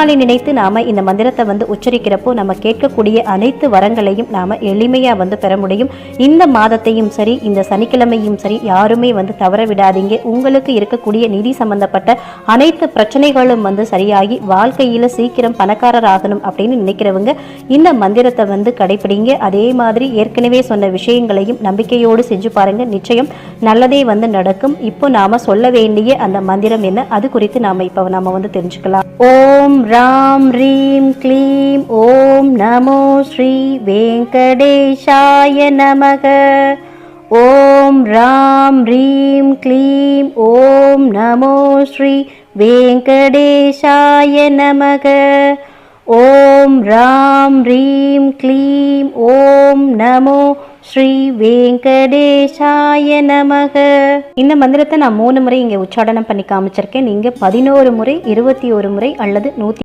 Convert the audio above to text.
பெருமாளை நினைத்து நாம இந்த மந்திரத்தை வந்து உச்சரிக்கிறப்போ நம்ம கேட்கக்கூடிய அனைத்து வரங்களையும் நாம எளிமையா வந்து பெற முடியும். இந்த மாதத்தையும் சரி, இந்த சனிக்கிழமையும் சரி, யாருமே வந்து தவற விடாதீங்க. உங்களுக்கு இருக்கக்கூடிய நிதி சம்பந்தப்பட்ட அனைத்து பிரச்சனைகளும் வந்து சரியாகி வாழ்க்கையில சீக்கிரம் பணக்காரர் ஆகணும் அப்படின்னு நினைக்கிறவங்க இந்த மந்திரத்தை வந்து கடைபிடிங்க. அதே மாதிரி ஏற்கனவே சொன்ன விஷயங்களையும் நம்பிக்கையோடு செஞ்சு பாருங்க. நிச்சயம் நல்லதே வந்து நடக்கும். இப்போ நாம சொல்ல வேண்டிய அந்த மந்திரம் என்ன, அது குறித்து நாம வந்து தெரிஞ்சுக்கலாம். ஓம் ராம் ரீம் க்ளீம் ஓம் நமோ ஸ்ரீ வெங்கடேஷாய நமக. ஓம் ராம் ரீம் க்ளீம் ஓம் நமோ ஸ்ரீ வெங்கடேஷாய நமக. ஓம் ராம் ரீம் க்ளீம் ஓம் நமோ ஸ்ரீ வெங்கடேஷாய நமக. இந்த மந்திரத்தை நான் 3 முறை இங்கே உச்சாடனம் பண்ணி காமிச்சிருக்கேன். நீங்கள் 11 முறை, 21 முறை அல்லது 100